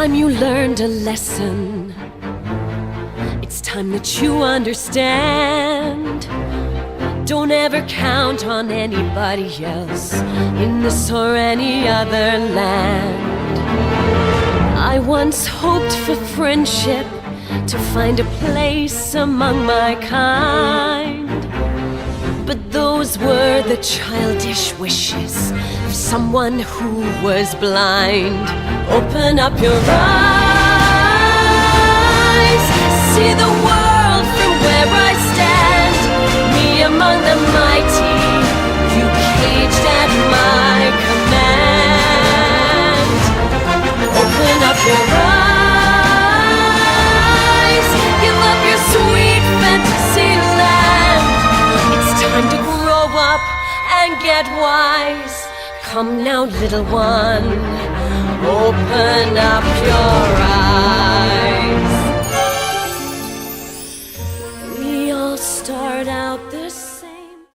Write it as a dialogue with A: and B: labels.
A: time you learned a lesson. It's time that you understand. Don't ever count on anybody else in this or any other land. I once hoped for friendship, to find a place among my kind. But those were the childish wishes of someone who was blind. Open up your eyes, see the world from where I stand. Me among the mighty, you caged at my command. Open up your eyes, give up your sweet fantasy land. It's time to grow up and get wise. Come now, little one, open up your eyes. We all start out the same.